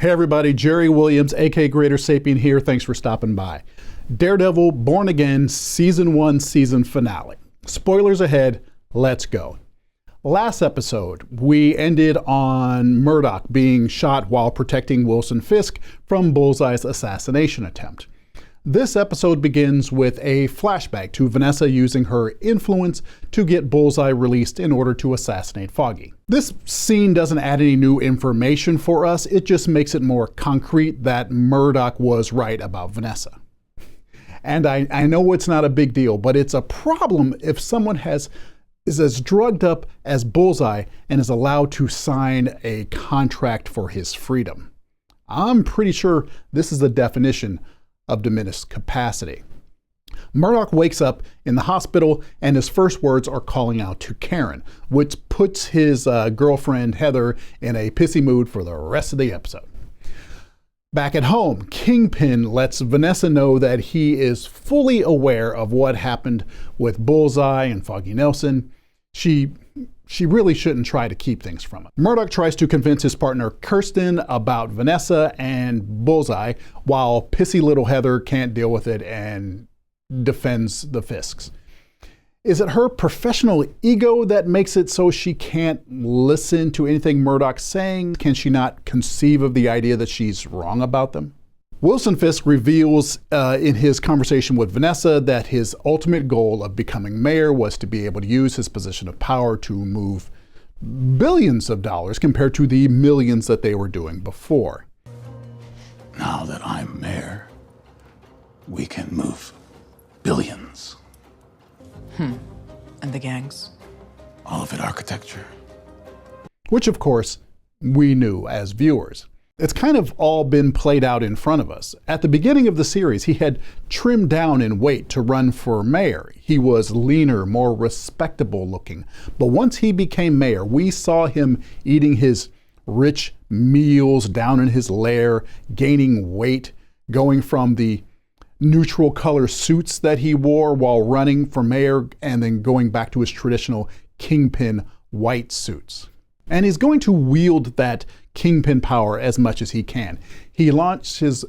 Hey everybody, Jerry Williams, aka Greater Sapien here. Thanks for stopping by. Daredevil, Born Again, Season 1, Season Finale. Spoilers ahead, let's go. Last episode, we ended on Murdoch being shot while protecting Wilson Fisk from Bullseye's assassination attempt. This episode begins with a flashback to Vanessa using her influence to get Bullseye released in order to assassinate Foggy. This scene doesn't add any new information for us, it just makes it more concrete that Murdoch was right about Vanessa. And I know it's not a big deal, but it's a problem if someone is as drugged up as Bullseye and is allowed to sign a contract for his freedom. I'm pretty sure this is the definition of diminished capacity. Murdoch wakes up in the hospital and his first words are calling out to Karen, which puts his girlfriend Heather in a pissy mood for the rest of the episode. Back at home, Kingpin lets Vanessa know that he is fully aware of what happened with Bullseye and Foggy Nelson. She really shouldn't try to keep things from him. Murdoch tries to convince his partner Kirsten about Vanessa and Bullseye, while pissy little Heather can't deal with it and defends the Fisks. Is it her professional ego that makes it so she can't listen to anything Murdoch's saying? Can she not conceive of the idea that she's wrong about them? Wilson Fisk reveals in his conversation with Vanessa that his ultimate goal of becoming mayor was to be able to use his position of power to move billions of dollars compared to the millions that they were doing before. Now that I'm mayor, we can move billions. And the gangs? All of it architecture. Which, of course, we knew as viewers. It's kind of all been played out in front of us. At the beginning of the series, he had trimmed down in weight to run for mayor. He was leaner, more respectable looking. But once he became mayor, we saw him eating his rich meals down in his lair, gaining weight, going from the neutral color suits that he wore while running for mayor and then going back to his traditional Kingpin white suits. And he's going to wield that Kingpin power as much as he can. He launched his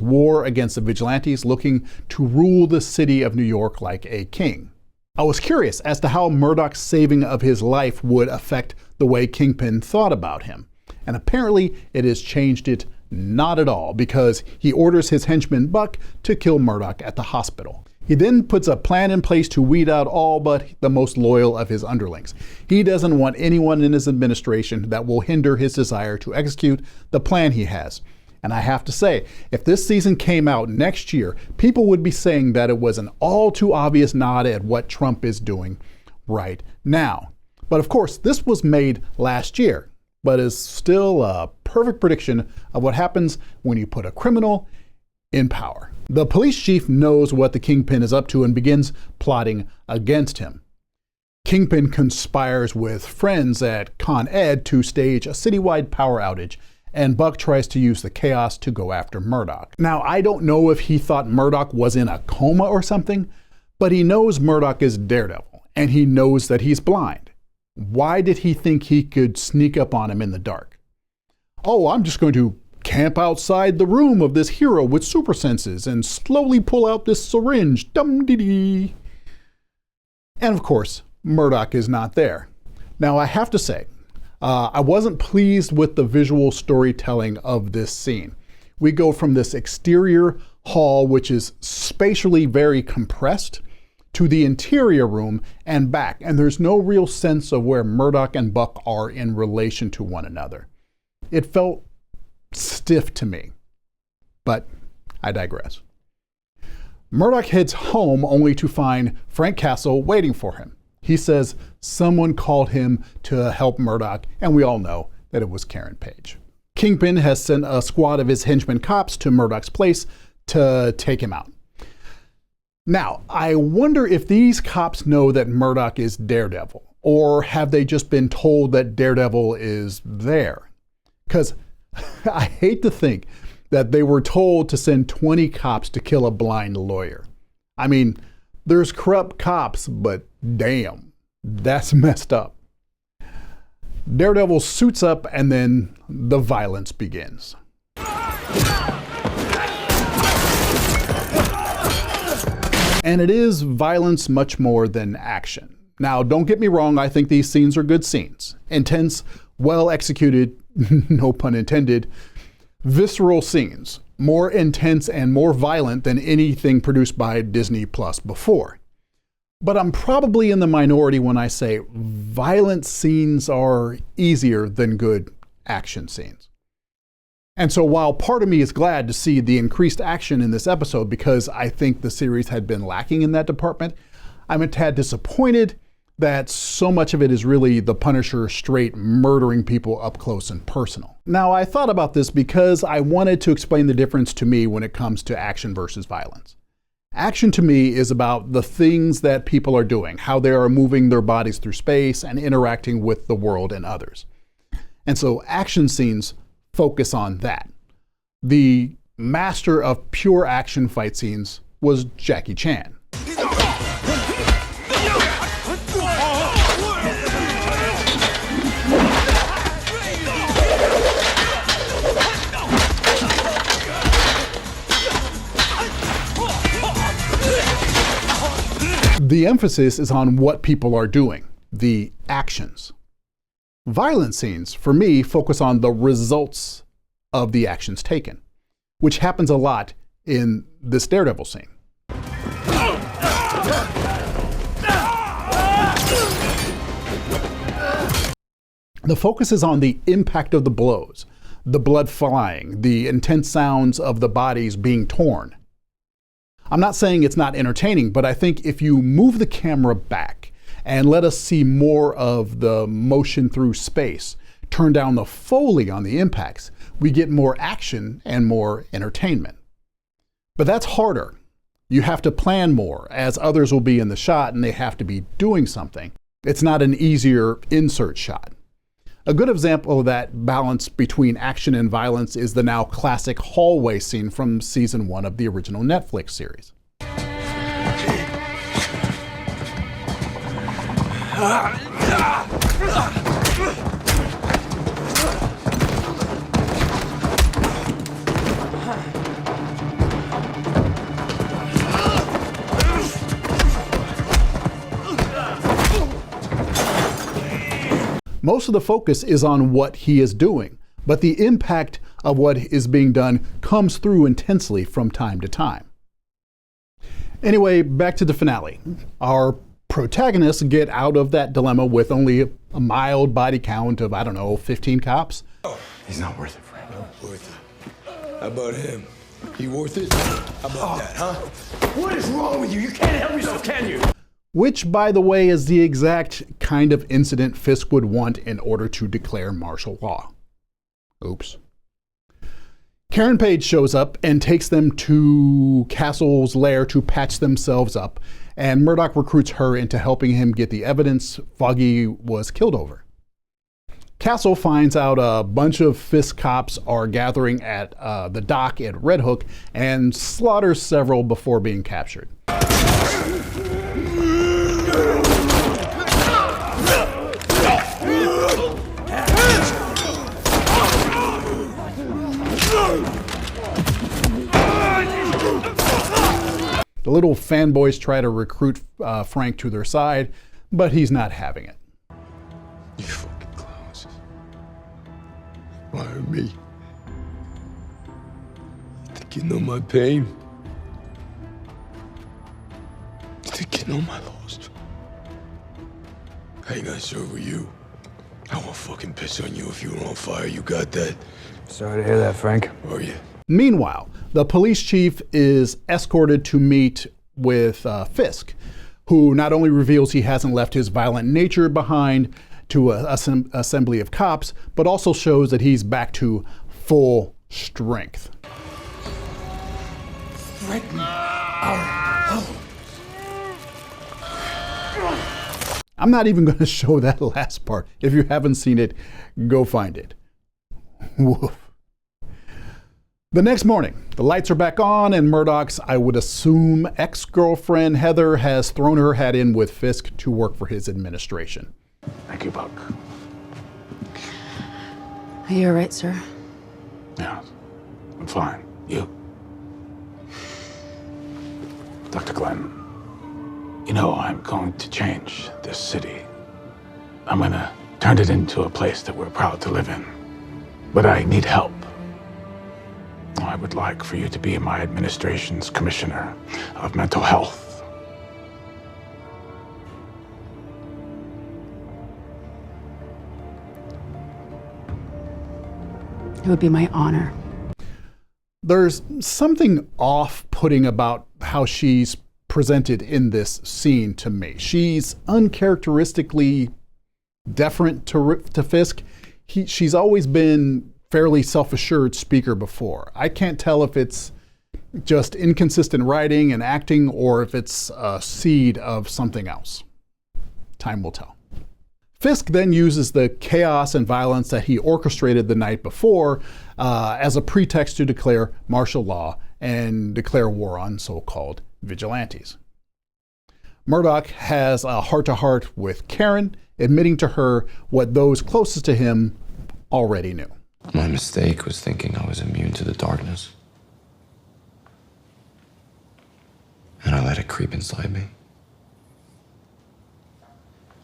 war against the vigilantes, looking to rule the city of New York like a king. I was curious as to how Murdoch's saving of his life would affect the way Kingpin thought about him. And apparently it has changed it not at all, because he orders his henchman Buck to kill Murdoch at the hospital. He then puts a plan in place to weed out all but the most loyal of his underlings. He doesn't want anyone in his administration that will hinder his desire to execute the plan he has. And I have to say, if this season came out next year, people would be saying that it was an all too obvious nod at what Trump is doing right now. But of course, this was made last year, but is still a perfect prediction of what happens when you put a criminal in power. The police chief knows what the Kingpin is up to and begins plotting against him. Kingpin conspires with friends at Con Ed to stage a citywide power outage, and Buck tries to use the chaos to go after Murdoch. Now, I don't know if he thought Murdoch was in a coma or something, but he knows Murdoch is Daredevil, and he knows that he's blind. Why did he think he could sneak up on him in the dark? Oh, I'm just going to camp outside the room of this hero with super senses and slowly pull out this syringe. Dum-dee-dee. And of course, Murdoch is not there. Now, I have to say, I wasn't pleased with the visual storytelling of this scene. We go from this exterior hall, which is spatially very compressed, to the interior room and back, and there's no real sense of where Murdoch and Buck are in relation to one another. It felt stiff to me, but I digress. Murdoch heads home only to find Frank Castle waiting for him. He says someone called him to help Murdoch, and we all know that it was Karen Page. Kingpin has sent a squad of his henchmen cops to Murdoch's place to take him out. Now, I wonder if these cops know that Murdoch is Daredevil, or have they just been told that Daredevil is there? Because I hate to think that they were told to send 20 cops to kill a blind lawyer. I mean, there's corrupt cops, but damn, that's messed up. Daredevil suits up and then the violence begins. And it is violence much more than action. Now, don't get me wrong, I think these scenes are good scenes. Intense, well executed, no pun intended, visceral scenes. More intense and more violent than anything produced by Disney Plus before. But I'm probably in the minority when I say violent scenes are easier than good action scenes. And so while part of me is glad to see the increased action in this episode because I think the series had been lacking in that department, I'm a tad disappointed that so much of it is really the Punisher straight murdering people up close and personal. Now, I thought about this because I wanted to explain the difference to me when it comes to action versus violence. Action to me is about the things that people are doing, how they are moving their bodies through space and interacting with the world and others. And so action scenes focus on that. The master of pure action fight scenes was Jackie Chan. The emphasis is on what people are doing, the actions. Violent scenes, for me, focus on the results of the actions taken, which happens a lot in this Daredevil scene. The focus is on the impact of the blows, the blood flying, the intense sounds of the bodies being torn. I'm not saying it's not entertaining, but I think if you move the camera back and let us see more of the motion through space, turn down the Foley on the impacts, we get more action and more entertainment. But that's harder. You have to plan more, as others will be in the shot and they have to be doing something. It's not an easier insert shot. A good example of that balance between action and violence is the now classic hallway scene from season 1 of the original Netflix series. Most of the focus is on what he is doing, but the impact of what is being done comes through intensely from time to time. Anyway, back to the finale. Our protagonists get out of that dilemma with only a mild body count of, 15 cops. He's not worth it, Frank. Not worth it. How about him? He worth it? How about that, huh? What is wrong with you? You can't help yourself, can you? Which, by the way, is the exact kind of incident Fisk would want in order to declare martial law. Oops. Karen Page shows up and takes them to Castle's lair to patch themselves up, and Murdoch recruits her into helping him get the evidence Foggy was killed over. Castle finds out a bunch of Fisk cops are gathering at the dock at Red Hook and slaughters several before being captured. The little fanboys try to recruit Frank to their side, but he's not having it. You fucking clowns. Why me? Think you know my pain? Think you know my loss? I ain't gonna serve with you. I won't fucking piss on you if you were on fire. You got that? Sorry to hear that, Frank. Are you? Meanwhile, the police chief is escorted to meet with Fisk, who not only reveals he hasn't left his violent nature behind to an assembly of cops, but also shows that he's back to full strength. Threaten our homes. I'm not even going to show that last part. If you haven't seen it, go find it. Woof. The next morning, the lights are back on, and Murdoch's, I would assume, ex-girlfriend Heather has thrown her hat in with Fisk to work for his administration. Thank you, Buck. Are you all right, sir? Yeah, I'm fine. You? Dr. Glenn, You know, I'm going to change this city. I'm gonna turn it into a place that we're proud to live in. But I need help. I would like for you to be my administration's commissioner of mental health. It would be my honor. There's something off-putting about how she's presented in this scene to me. She's uncharacteristically deferent to Fisk. She's always been fairly self-assured speaker before. I can't tell if it's just inconsistent writing and acting or if it's a seed of something else. Time will tell. Fisk then uses the chaos and violence that he orchestrated the night before as a pretext to declare martial law and declare war on so-called vigilantes. Murdoch has a heart-to-heart with Karen, admitting to her what those closest to him already knew. My mistake was thinking I was immune to the darkness. And I let it creep inside me.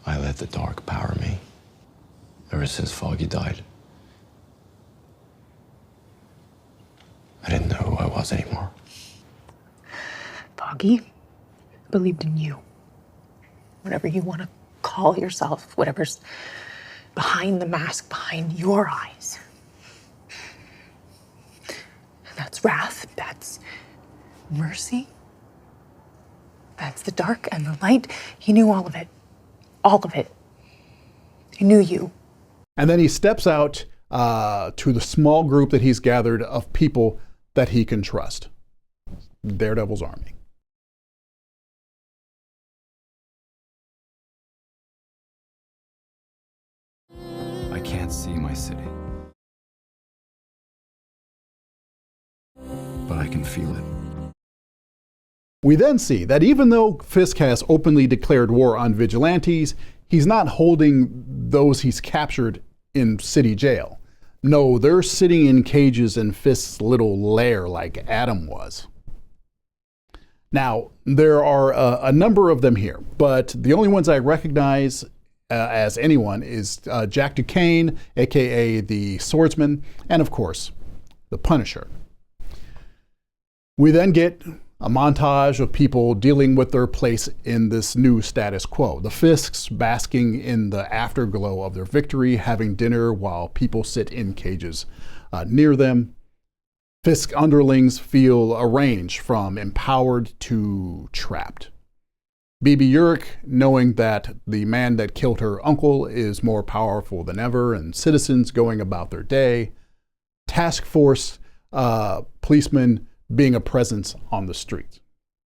I let the dark power me. Ever since Foggy died. I didn't know who I was anymore. Foggy believed in you. Whatever you want to call yourself, whatever's behind the mask, behind your eyes. That's wrath, that's mercy, that's the dark and the light. He knew all of it. All of it. He knew you. And then he steps out to the small group that he's gathered of people that he can trust. Daredevil's army. I can't see my city, but I can feel it. We then see that even though Fisk has openly declared war on vigilantes, he's not holding those he's captured in city jail. No, they're sitting in cages in Fisk's little lair like Adam was. Now, there are a number of them here, but the only ones I recognize as anyone is Jack Duquesne, aka the Swordsman, and of course, the Punisher. We then get a montage of people dealing with their place in this new status quo. The Fisks basking in the afterglow of their victory, having dinner while people sit in cages near them. Fisk underlings feel a range from empowered to trapped. Bibi Urich, knowing that the man that killed her uncle is more powerful than ever, and citizens going about their day. Task force policemen being a presence on the street.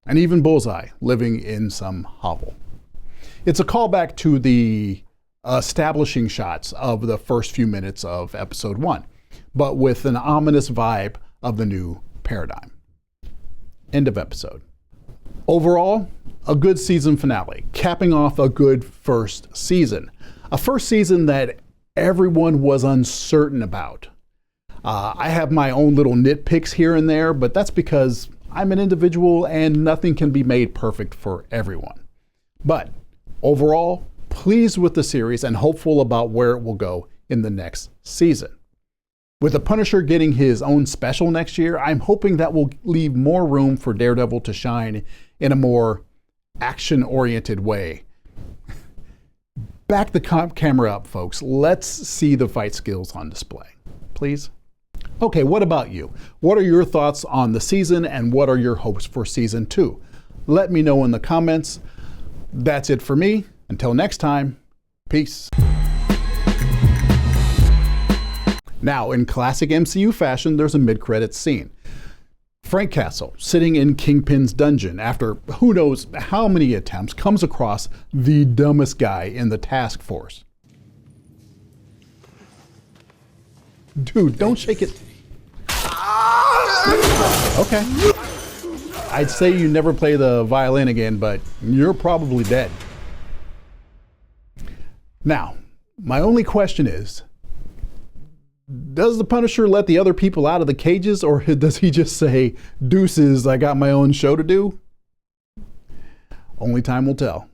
And even Bullseye living in some hovel. It's a callback to the establishing shots of the first few minutes of episode 1, but with an ominous vibe of the new paradigm. End of episode. Overall, a good season finale, capping off a good first season. A first season that everyone was uncertain about. I have my own little nitpicks here and there, but that's because I'm an individual and nothing can be made perfect for everyone. But overall, pleased with the series and hopeful about where it will go in the next season. With the Punisher getting his own special next year, I'm hoping that will leave more room for Daredevil to shine in a more action-oriented way. Back the camera up, folks. Let's see the fight skills on display, please. Okay, what about you? What are your thoughts on the season and what are your hopes for season 2? Let me know in the comments. That's it for me. Until next time, peace. Now, in classic MCU fashion, there's a mid-credits scene. Frank Castle, sitting in Kingpin's dungeon after who knows how many attempts, comes across the dumbest guy in the task force. Dude, don't shake it. Okay. I'd say you never play the violin again, but you're probably dead. Now, my only question is, does the Punisher let the other people out of the cages, or does he just say, deuces, I got my own show to do? Only time will tell.